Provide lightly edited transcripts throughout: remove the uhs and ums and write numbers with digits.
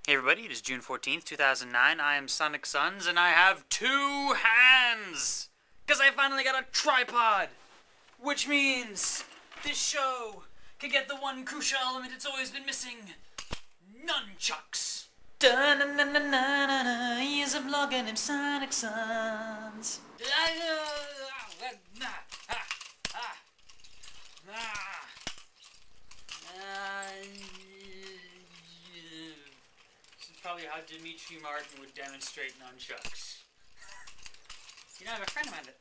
Hey everybody, it is June 14th, 2009. I am Sonic Suns, and I have 2 hands! Because I finally got a tripod! Which means this show can get the one crucial element it's always been missing. Nunchucks! Da-na-na-na-na-na-na, he's a vlogging him Sonic Suns. This is probably how Dimitri Martin would demonstrate nunchucks. You know, I have a friend of mine that,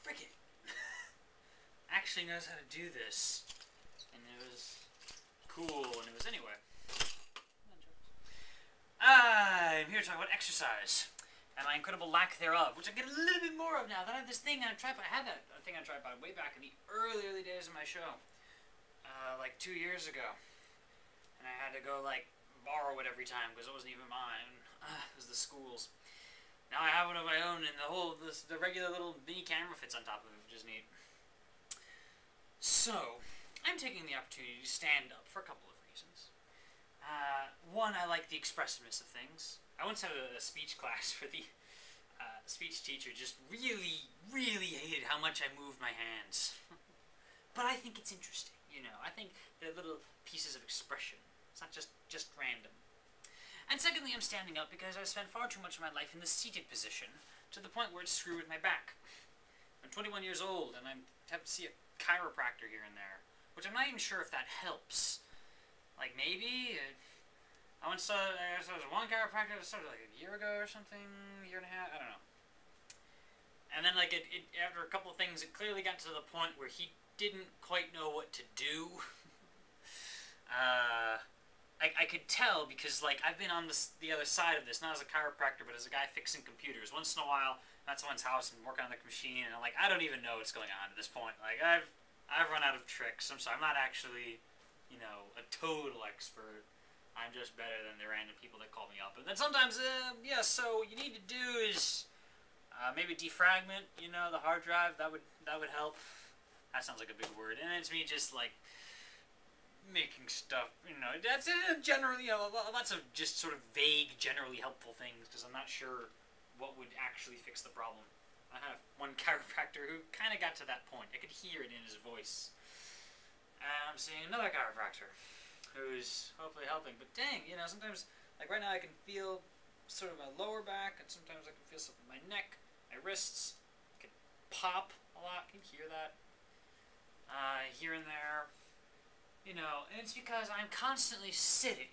frick it, actually knows how to do this. And it was cool, and it was anyway. I'm here to talk about exercise and my incredible lack thereof, which I get a little bit more of now that I have this thing on a tripod. I had that thing on a tripod way back in the early days of my show, like 2 years ago, and I had to go like borrow it every time because it wasn't even mine. It was the school's. Now I have one of my own, and the regular little mini camera fits on top of it, which is neat. So I'm taking the opportunity to stand up for a couple of reasons. One, I like the expressiveness of things. I once had a speech class where the speech teacher just really hated how much I moved my hands. But I think it's interesting, you know. I think they're little pieces of expression. It's not just random. And secondly, I'm standing up because I've spent far too much of my life in the seated position to the point where it's screwed with my back. I'm 21 years old, and I have to see a chiropractor here and there, which I'm not even sure if that helps. Like, maybe I once saw there was one chiropractor that started like a year ago or something, year and a half, I don't know. And then like after a couple of things, it clearly got to the point where he didn't quite know what to do. I could tell because like I've been on the other side of this, not as a chiropractor, but as a guy fixing computers. Once in a while, I'm at someone's house and working on the machine, and I'm like, I don't even know what's going on at this point. Like I've run out of tricks. I'm sorry, I'm not actually, you know, a total expert. I'm just better than the random people that call me up. And then sometimes, yeah, so what you need to do is maybe defragment, you know, the hard drive. That would help. That sounds like a big word. And it's me just, like, making stuff, you know. That's generally, you know, lots of just sort of vague, generally helpful things, because I'm not sure what would actually fix the problem. I have one chiropractor who kind of got to that point. I could hear it in his voice. I'm seeing another chiropractor who's hopefully helping. But dang, you know, sometimes, like right now I can feel sort of my lower back, and sometimes I can feel something in my neck, my wrists. I can pop a lot. Can you hear that? Here and there. You know, and it's because I'm constantly sitting,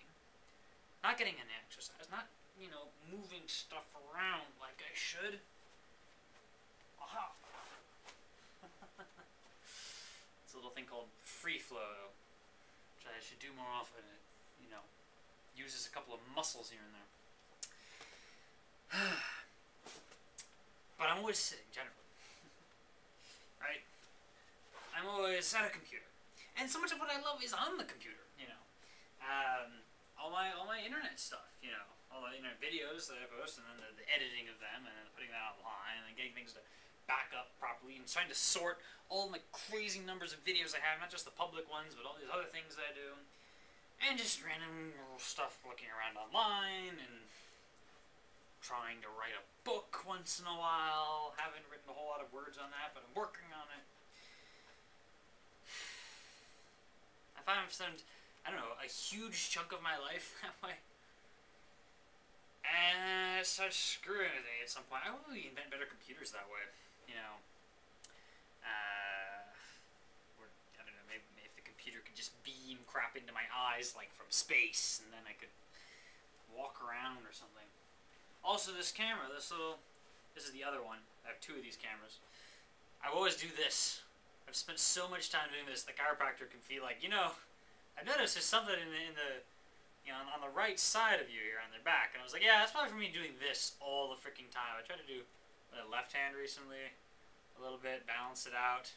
not getting any exercise, not, you know, moving stuff around like I should. Aha! It's a little thing called free flow, which I should do more often. It, you know, uses a couple of muscles here and there. But I'm always sitting, generally. Right? I'm always at a computer. And so much of what I love is on the computer, you know. All my internet stuff, you know. All the internet videos that I post, and then the editing of them, and then putting that online, and then getting things to back up properly, and trying to sort all my crazy numbers of videos I have, not just the public ones, but all these other things that I do. And just random stuff looking around online, and trying to write a book once in a while. Haven't written a whole lot of words on that, but I'm working on it. I find I've spent, I don't know, a huge chunk of my life that way. And it starts screwing with me at some point. I will invent better computers that way, you know. Or, I don't know, maybe if the computer could just beam crap into my eyes, like from space, and then I could walk around or something. Also, this camera, this is the other one. I have 2 of these cameras. I always do this. I've spent so much time doing this, the chiropractor can feel like, you know, I've noticed there's something in the you know, on the right side of you here, on their back. And I was like, yeah, that's probably for me doing this all the freaking time. I tried to do my left hand recently, a little bit, balance it out.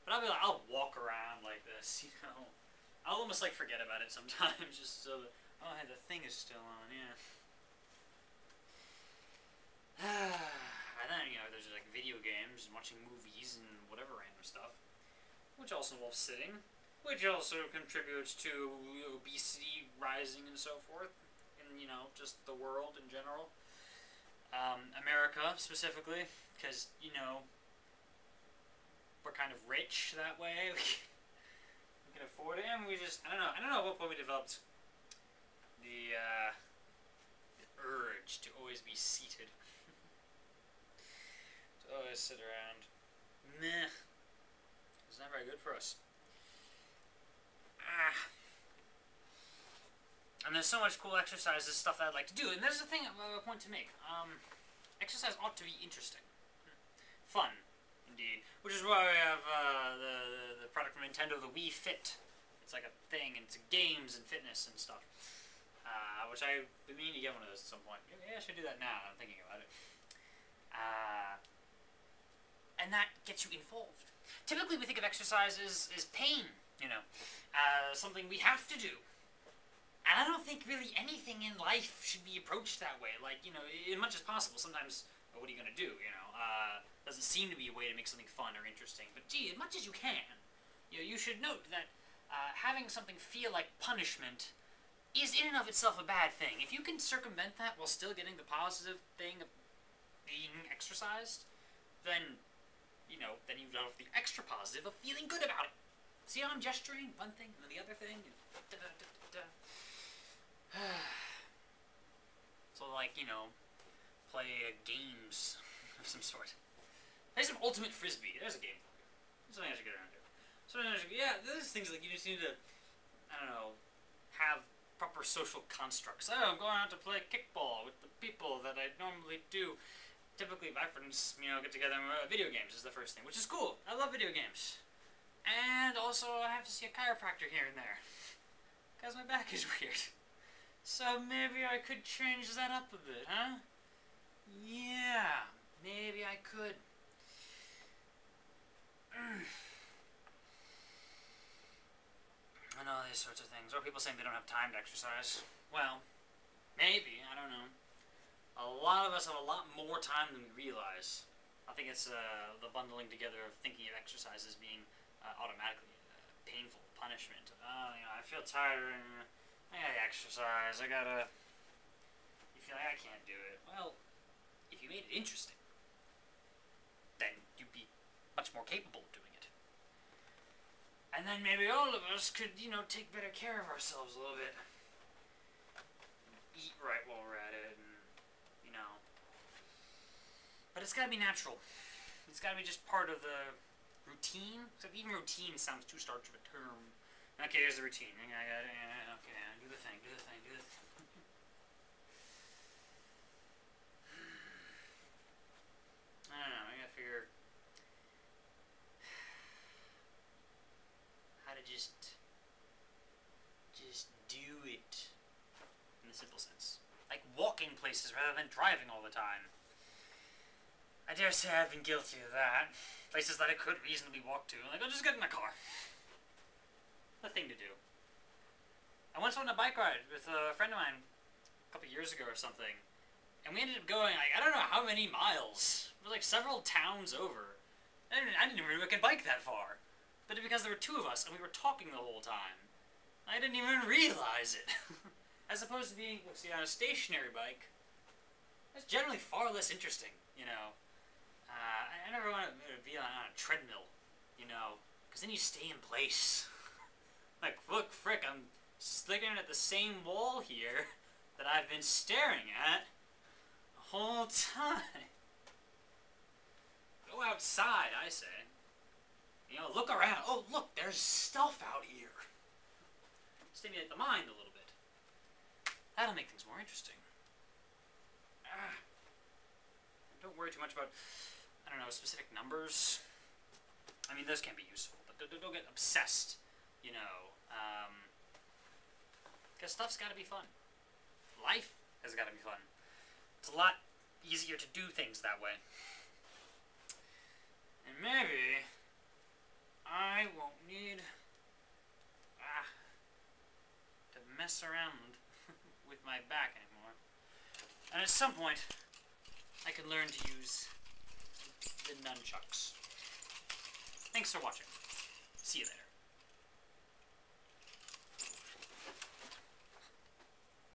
But I'll walk around like this, you know. I'll almost like forget about it sometimes, just so that, oh, hey, the thing is still on, yeah. And then, you know, there's like video games and watching movies and whatever random stuff, which also involves sitting, which also contributes to obesity rising and so forth in you know, just the world in general. America, specifically, because, you know, we're kind of rich that way. We can afford it, and we just, I don't know at what point we developed the urge to always be seated. To always sit around. Meh. It's not very good for us. And there's so much cool exercises, stuff that I'd like to do. And there's a thing, a point to make. Exercise ought to be interesting. Fun, indeed. Which is why we have the product from Nintendo, the Wii Fit. It's like a thing, and it's games and fitness and stuff. Which I've been meaning to get one of those at some point. Maybe I should do that now. I'm thinking about it. And that gets you involved. Typically, we think of exercise as pain, you know, something we have to do. And I don't think really anything in life should be approached that way. Like, you know, as much as possible. Sometimes, well, what are you going to do, you know? Doesn't seem to be a way to make something fun or interesting. But, gee, as much as you can, you know, you should note that having something feel like punishment is in and of itself a bad thing. If you can circumvent that while still getting the positive thing of being exercised, then, you know, then you have the extra positive of feeling good about it. See how I'm gesturing? One thing, and then the other thing. So, like, you know, play games of some sort. Play some Ultimate Frisbee. There's a game for you. There's something I should get around to. Yeah, there's things like you just need to, I don't know, have proper social constructs. Oh, I'm going out to play kickball with the people that I normally do. Typically, my friends, you know, get together and video games is the first thing, which is cool. I love video games. And also, I have to see a chiropractor here and there. Because my back is weird. So maybe I could change that up a bit, huh? Yeah, maybe I could. And all these sorts of things. Or people saying they don't have time to exercise. Well, maybe, I don't know. A lot of us have a lot more time than we realize. I think it's the bundling together of thinking of exercise as being automatically painful, punishment. You know, I feel tired and I gotta exercise, I gotta... You feel like I can't do it. Well, if you made it interesting, then you'd be much more capable of doing it. And then maybe all of us could, you know, take better care of ourselves a little bit. Eat right while we're at it, and, you know... But it's gotta be natural. It's gotta be just part of the routine. Except even routine sounds too starch of a term. Okay, here's the routine. Okay, do the thing. I don't know, I gotta figure how to just do it in the simple sense. Like walking places rather than driving all the time. I dare say I've been guilty of that. Places that I could reasonably walk to. Like, I'll just get in my car. The thing to do. I once went on a bike ride with a friend of mine a couple years ago or something, and we ended up going, like, I don't know how many miles. It was like several towns over. I didn't even know we could bike that far. But because there were two of us, and we were talking the whole time, I didn't even realize it. As opposed to being, see, on a stationary bike, that's generally far less interesting, you know. I never want to be on a treadmill, you know, because then you stay in place. Like, look, frick, I'm sticking at the same wall here that I've been staring at the whole time. Go outside, I say. You know, look around. Oh, look, there's stuff out here. Stimulate the mind a little bit. That'll make things more interesting. Don't worry too much about, I don't know, specific numbers. I mean, those can be useful, but don't get obsessed, you know. Because stuff's got to be fun. Life has got to be fun. It's a lot easier to do things that way. And maybe I won't need to mess around with my back anymore. And at some point, I can learn to use the nunchucks. Thanks for watching. See you later.